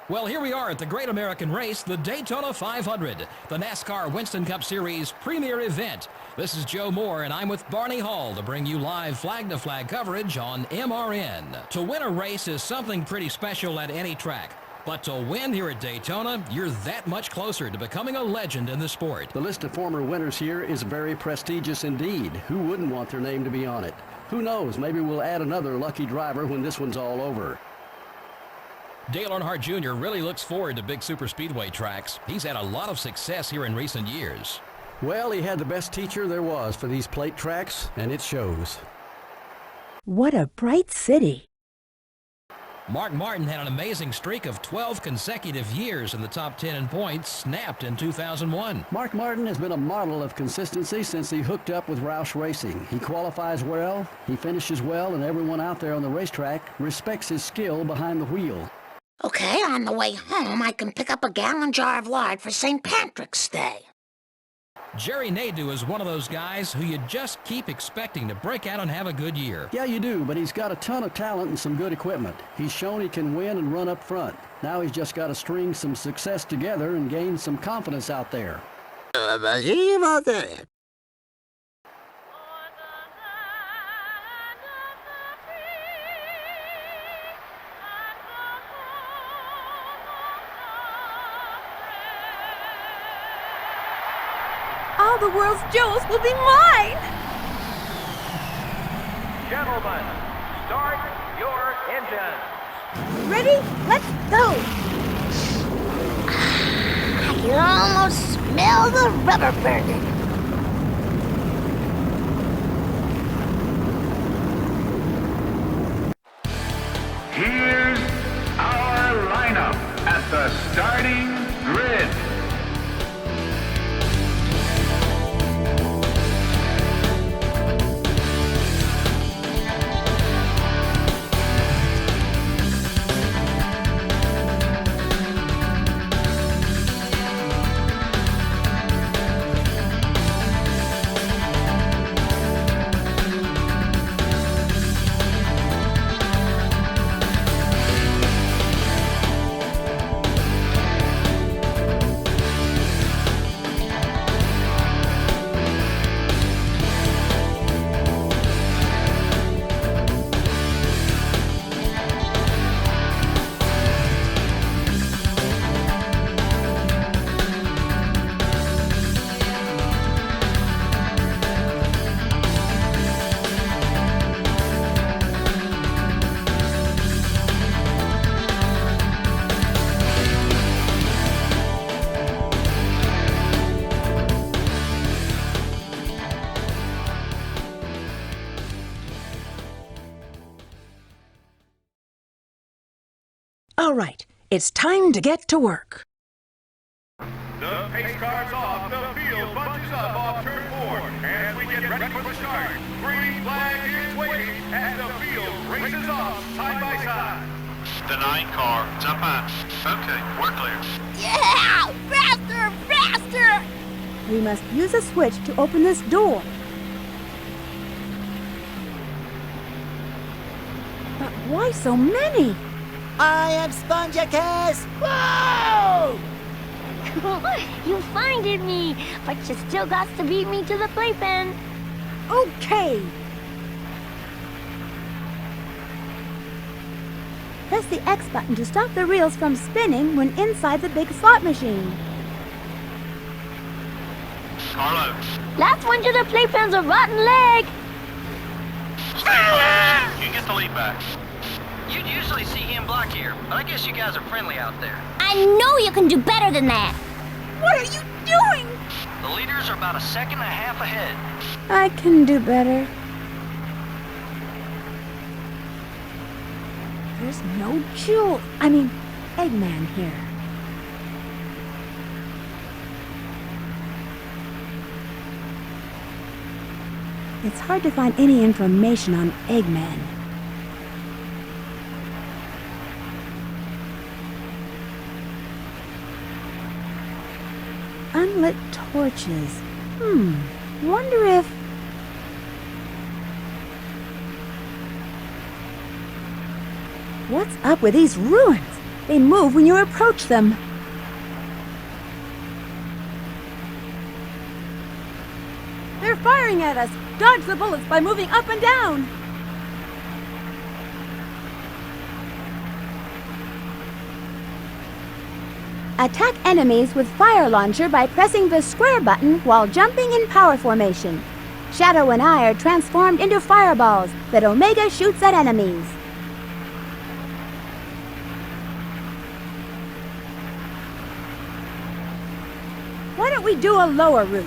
Well, here we are at the Great American Race, the Daytona 500, the NASCAR Winston Cup Series premier event. This is Joe Moore, and I'm with Barney Hall to bring you live flag-to-flag coverage on MRN. To win a race is something pretty special at any track. But to win here at Daytona, you're that much closer to becoming a legend in the sport. The list of former winners here is very prestigious indeed. Who wouldn't want their name to be on it? Who knows, maybe we'll add another lucky driver when this one's all over. Dale Earnhardt Jr. really looks forward to big superspeedway tracks. He's had a lot of success here in recent years. Well, he had the best teacher there was for these plate tracks, and it shows. What a bright city. Mark Martin had an amazing streak of 12 consecutive years in the top 10 in points, snapped in 2001. Mark Martin has been a model of consistency since he hooked up with Roush Racing. He qualifies well, he finishes well, and everyone out there on the racetrack respects his skill behind the wheel. Okay, on the way home, I can pick up a gallon jar of lard for St. Patrick's Day. Jerry Nadeau is one of those guys who you just keep expecting to break out and have a good year. Yeah, you do, but he's got a ton of talent and some good equipment. He's shown he can win and run up front. Now he's just got to string some success together and gain some confidence out there. All the world's jewels will be mine! Gentlemen, start your engines. Ready? Let's go! I can almost smell the rubber burning. Here's our lineup at the starting grid. All right, it's time to get to work. The pace car's off, the field bunches up off turn 4, as we get ready for the start. Green flag is waving, and the field races off side by side. The 9 car, jump on. Okay, we're clear. Yeah! Faster! Faster! We must use a switch to open this door. But why so many? I am Spongeicus! Whoa! You finded me, but you still got to beat me to the playpen. Okay. Press the X button to stop the reels from spinning when inside the big slot machine. Carlo. Last one to the playpen's a rotten leg. You get the lead back. You'd usually see him block here, but I guess you guys are friendly out there. I know you can do better than that. What are you doing? The leaders are about a second and a half ahead. I can do better. There's no Eggman here. It's hard to find any information on Eggman. Unlit torches. Wonder if... What's up with these ruins? They move when you approach them. They're firing at us. Dodge the bullets by moving up and down. Attack enemies with fire launcher by pressing the square button while jumping in power formation. Shadow and I are transformed into fireballs that Omega shoots at enemies. Why don't we do a lower route?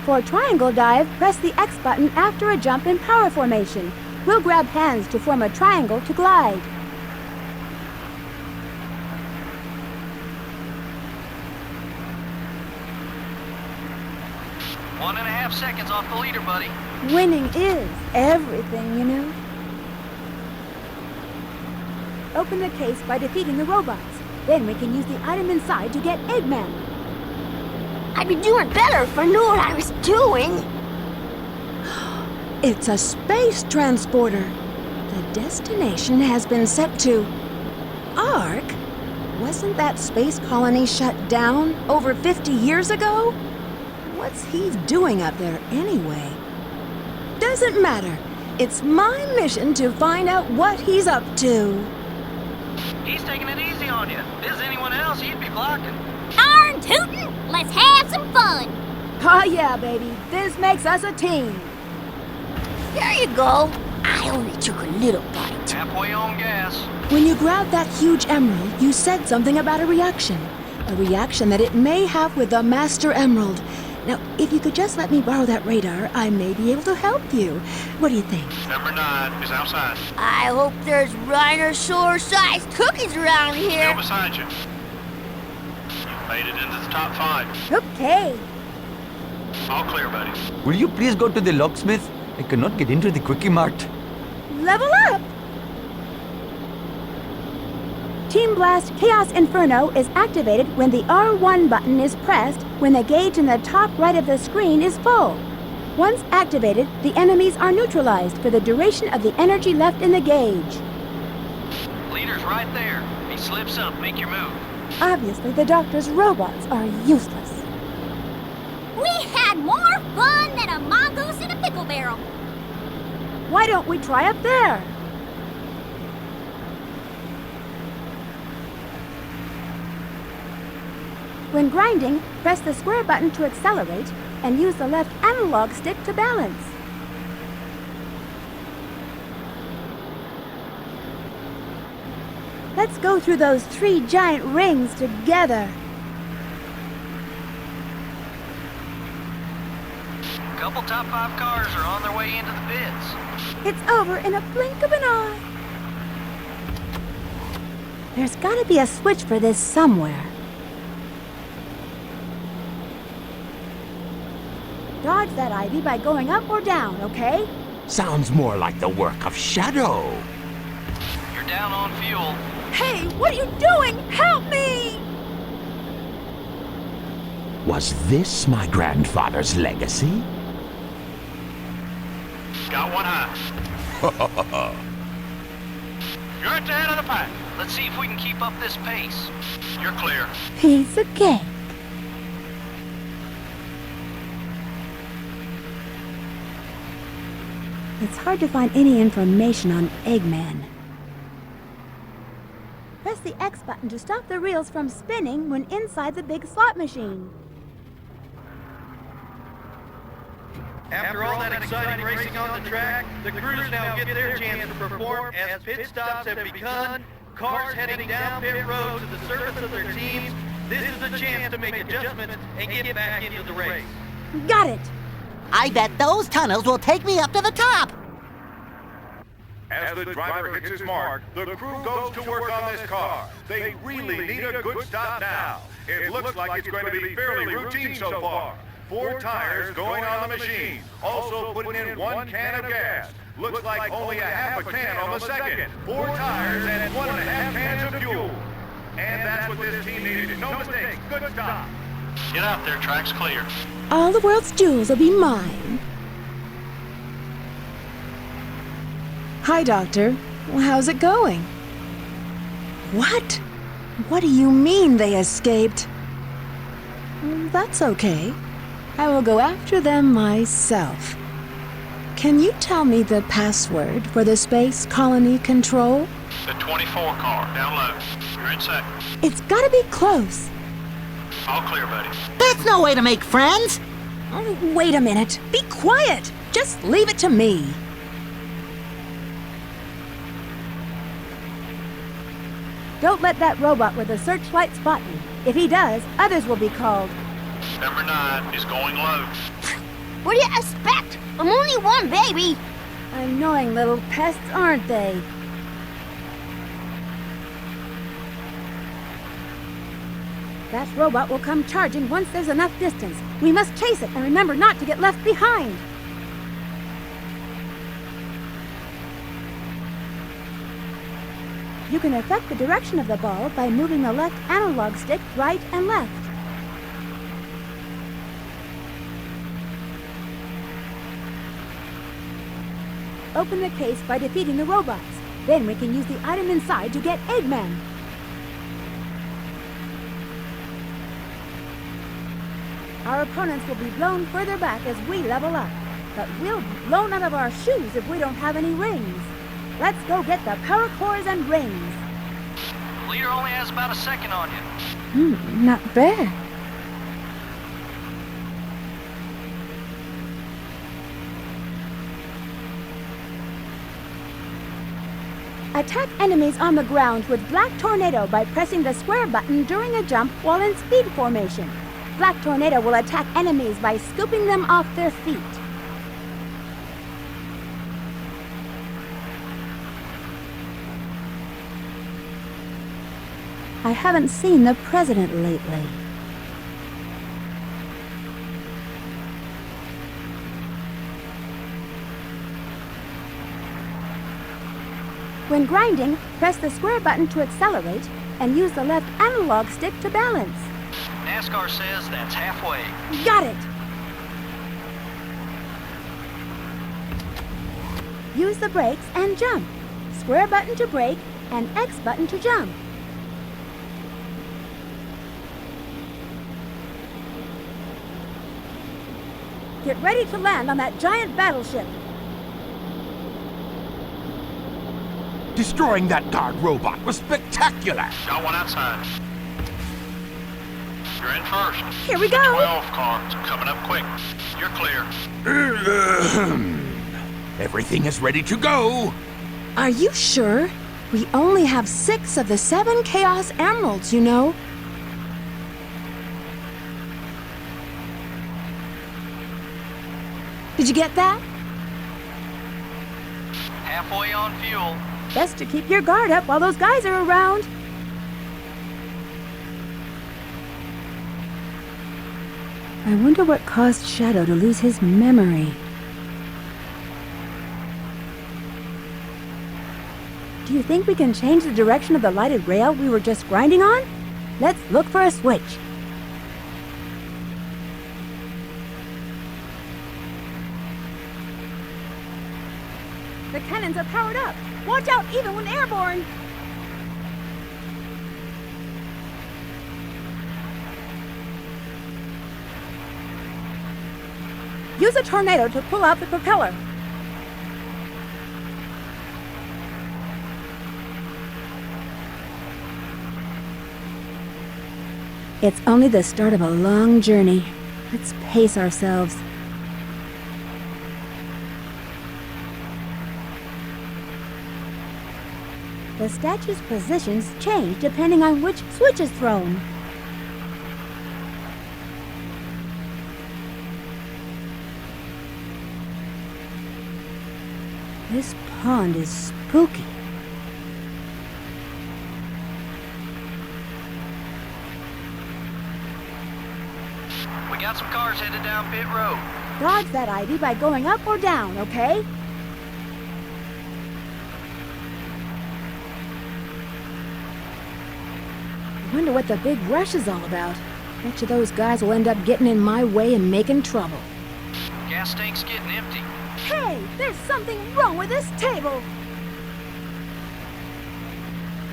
For triangle dive, press the X button after a jump in power formation. We'll grab hands to form a triangle to glide. One and a half seconds off the leader, buddy. Winning is everything, you know. Open the case by defeating the robots. Then we can use the item inside to get Eggman. I'd be doing better if I knew what I was doing. It's a space transporter. The destination has been set to Ark. Wasn't that space colony shut down over 50 years ago? What's he doing up there anyway? Doesn't matter. It's my mission to find out what he's up to. He's taking it easy on you. If there's anyone else, he'd be blocking. Darn tootin'! Let's have some fun! Oh yeah, baby. This makes us a team. There you go. I only took a little bite. Halfway on gas. When you grabbed that huge emerald, you said something about a reaction. A reaction that it may have with the Master Emerald. Now, if you could just let me borrow that radar, I may be able to help you. What do you think? Number 9 is outside. I hope there's rhinosaur-sized cookies around Still here. beside you. You've made it into the top 5. Okay. All clear, buddy. Will you please go to the locksmith? I cannot get into the Quickie Mart. Level up! Team Blast Chaos Inferno is activated when the R1 button is pressed when the gauge in the top right of the screen is full. Once activated, the enemies are neutralized for the duration of the energy left in the gauge. Leader's right there. He slips up, make your move. Obviously, the Doctor's robots are useless. We had more fun than a mongoose in a pickle barrel. Why don't we try up there? When grinding, press the square button to accelerate and use the left analog stick to balance. Let's go through those 3 giant rings together. Couple top 5 cars are on their way into the pits. It's over in a blink of an eye. There's gotta be a switch for this somewhere. Dodge that ivy by going up or down, okay? Sounds more like the work of Shadow. You're down on fuel. Hey, what are you doing? Help me! Was this my grandfather's legacy? Got one high. You're at the head of the pack. Let's see if we can keep up this pace. You're clear. Piece of cake. It's hard to find any information on Eggman. Press the X button to stop the reels from spinning when inside the big slot machine. After all that exciting racing on the track, the crews now get their chance to perform as pit stops have begun. Cars heading down pit road to the surface of their teams. This is a chance to make adjustments and get back into the race. Got it! I bet those tunnels will take me up to the top. As the driver hits his mark, the crew goes to work on this car. They really need a good stop now. It looks like it's going to be fairly routine so far. 4 tires going on the machine. Also putting in 1 can of gas. Looks like only a half a can on the second. 4 tires and 1.5 cans of fuel. And that's what this team needed. No mistakes. Good stop. Get out there, track's clear. All the world's jewels will be mine. Hi, Doctor. How's it going? What? What do you mean they escaped? That's okay. I will go after them myself. Can you tell me the password for the Space Colony Control? The 24 car, down low. You're inside. It's gotta be close. All clear, buddy. That's no way to make friends. Oh, wait a minute. Be quiet. Just leave it to me. Don't let that robot with the searchlight spot you. If he does, others will be called. Number 9 is going low. What do you expect? I'm only one baby. Annoying little pests, aren't they? That robot will come charging once there's enough distance. We must chase it and remember not to get left behind. You can affect the direction of the ball by moving the left analog stick right and left. Open the case by defeating the robots. Then we can use the item inside to get Eggman. Our opponents will be blown further back as we level up. But we'll be blown out of our shoes if we don't have any rings. Let's go get the power cores and rings. The leader only has about a second on you. Not bad. Attack enemies on the ground with Black Tornado by pressing the square button during a jump while in speed formation. Black Tornado will attack enemies by scooping them off their feet. I haven't seen the president lately. When grinding, press the square button to accelerate and use the left analog stick to balance. NASCAR says that's halfway. Got it! Use the brakes and jump. Square button to brake and X button to jump. Get ready to land on that giant battleship. Destroying that guard robot was spectacular. Got one outside. You're in first. Here we go. 12 cars coming up quick. You're clear. Everything is ready to go. Are you sure? We only have 6 of the 7 Chaos Emeralds, you know. Did you get that? Halfway on fuel. Best to keep your guard up while those guys are around. I wonder what caused Shadow to lose his memory. Do you think we can change the direction of the lighted rail we were just grinding on? Let's look for a switch. The cannons are powered up. Watch out even when airborne. Use a tornado to pull out the propeller. It's only the start of a long journey. Let's pace ourselves. The statue's positions change depending on which switch is thrown. This pond is spooky. We got some cars headed down pit road. Dodge that ID by going up or down, okay? I wonder what the big rush is all about. Bet you those guys will end up getting in my way and making trouble. Gas tank's getting empty. Hey, there's something wrong with this table.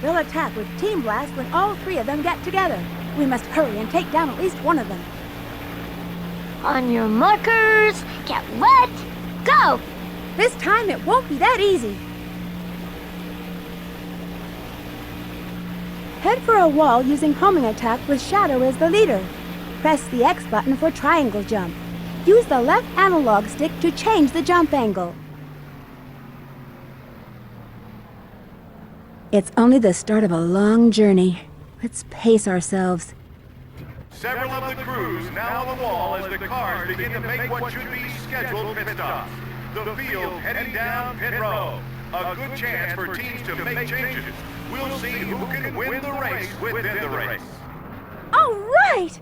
They'll attack with Team Blast when all three of them get together. We must hurry and take down at least one of them. On your markers, get ready, go! This time it won't be that easy. Head for a wall using homing attack with Shadow as the leader. Press the X button for triangle jump. Use the left analog stick to change the jump angle. It's only the start of a long journey. Let's pace ourselves. Several of the crews now on the wall as the cars begin to make what should be scheduled pit stops. The field heading down pit row. A good chance for teams to make changes. We'll see who can win the race within the race. All right!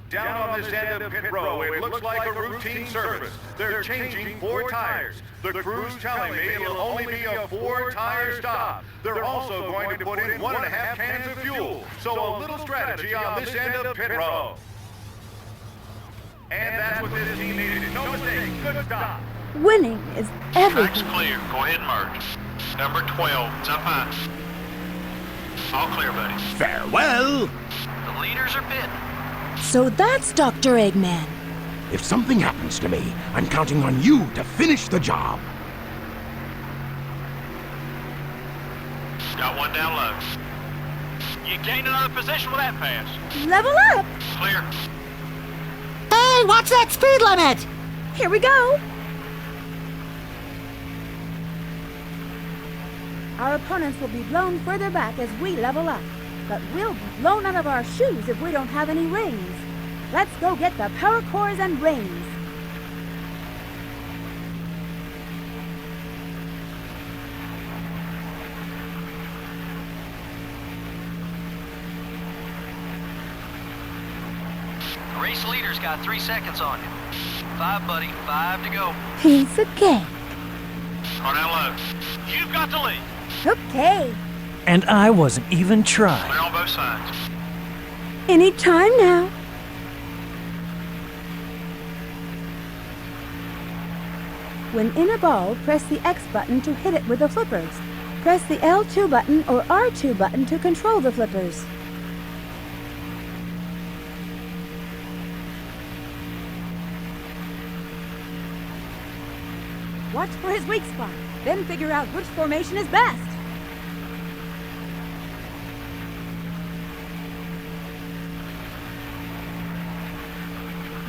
Down on this end of pit row, it looks like a routine service. They're changing 4 tires. The crew's telling me it'll only be a 4-tire stop. They're also going to put in 1.5 cans of fuel. So a little strategy on this end of pit row. And that's what this team needed. No mistake. Good stop. Winning is everything. Track's clear. Go ahead and merge. Number 12, it's up high. All clear, buddy. Farewell! The leaders are pitting. So that's Dr. Eggman. If something happens to me, I'm counting on you to finish the job. Got one down low. You gained another position with that pass. Level up! Clear. Hey, watch that speed limit! Here we go! Our opponents will be blown further back as we level up. But we'll be blown out of our shoes if we don't have any rings. Let's go get the power cores and rings. The race leader's got 3 seconds on you. 5, buddy. 5 to go. Piece of cake. Car down low. You've got the lead. Okay. And I wasn't even trying. Clear on both sides. Any time now. When in a ball, press the X button to hit it with the flippers. Press the L2 button or R2 button to control the flippers. Watch for his weak spot, then figure out which formation is best.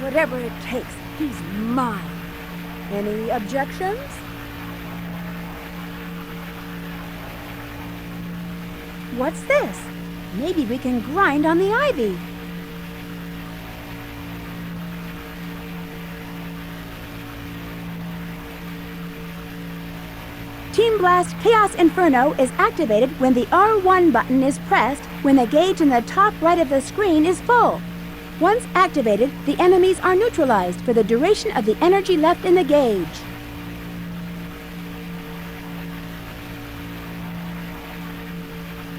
Whatever it takes, he's mine. Any objections? What's this? Maybe we can grind on the ivy. Team Blast Chaos Inferno is activated when the R1 button is pressed when the gauge in the top right of the screen is full. Once activated, the enemies are neutralized for the duration of the energy left in the gauge.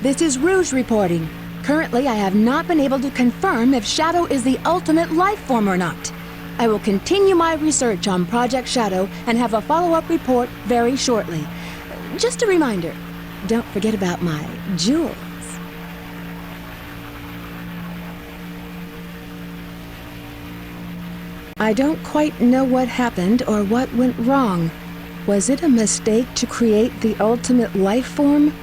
This is Rouge reporting. Currently, I have not been able to confirm if Shadow is the ultimate life form or not. I will continue my research on Project Shadow and have a follow-up report very shortly. Just a reminder, don't forget about my jewels. I don't quite know what happened or what went wrong. Was it a mistake to create the ultimate life form?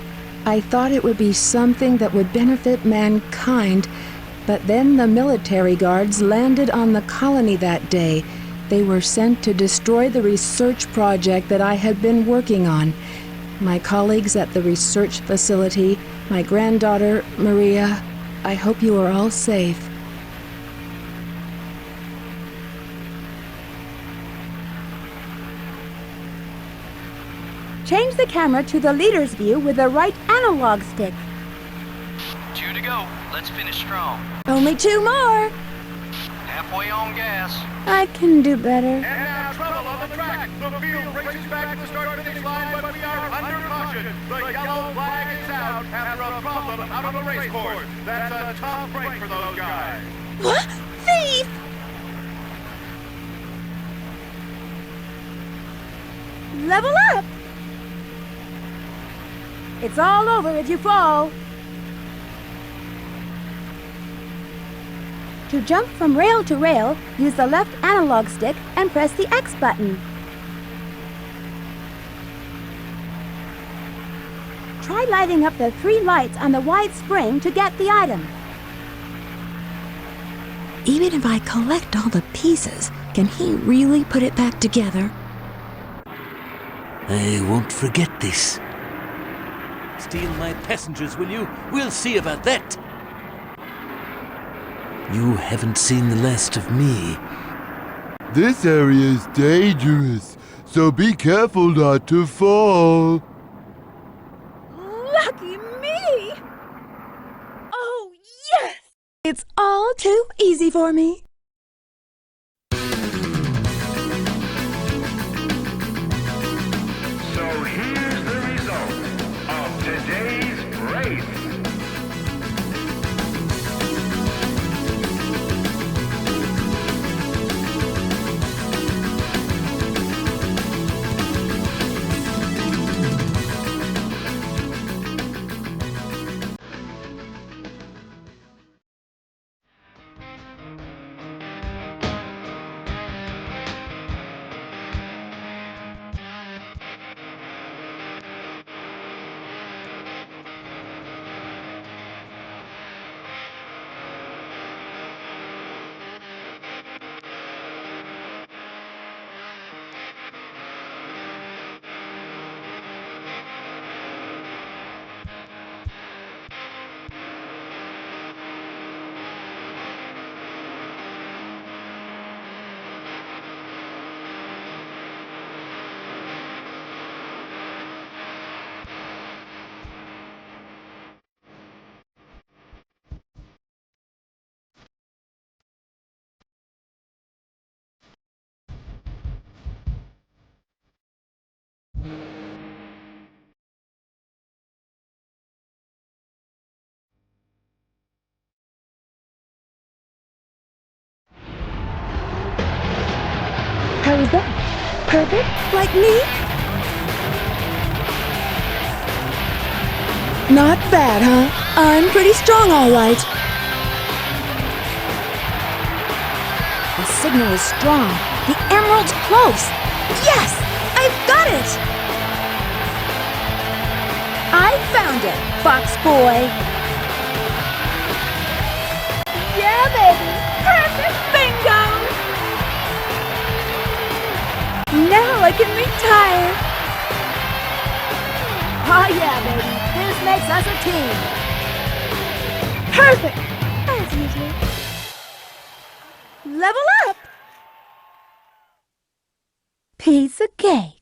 I thought it would be something that would benefit mankind, but then the military guards landed on the colony that day. They were sent to destroy the research project that I had been working on. My colleagues at the research facility, my granddaughter, Maria, I hope you are all safe. Change the camera to the leader's view with the right analog stick. 2 to go. Let's finish strong. Only 2 more. Halfway on gas. I can do better. And now trouble on the track. The field races back to the start-finish line, but we are under caution. The yellow flag is out after a problem out on the race course. That's a tough break for those guys. What? Thief! Level up! It's all over if you fall. To jump from rail to rail, use the left analog stick and press the X button. Try lighting up the 3 lights on the wide spring to get the item. Even if I collect all the pieces, can he really put it back together? I won't forget this. Steal my passengers, will you? We'll see about that. You haven't seen the last of me. This area is dangerous, so be careful not to fall. Lucky me! Oh, yes! It's all too easy for me. So here's the result of today's race. How was that? Perfect? Like me? Not bad, huh? I'm pretty strong, all right. The signal is strong. The emerald's close. Yes! I've got it! I found it, Fox Boy. Yeah, baby! Perfect bingo! Now I can retire! Oh yeah, baby! This makes us a team! Perfect! As usual. Level up! Piece of cake.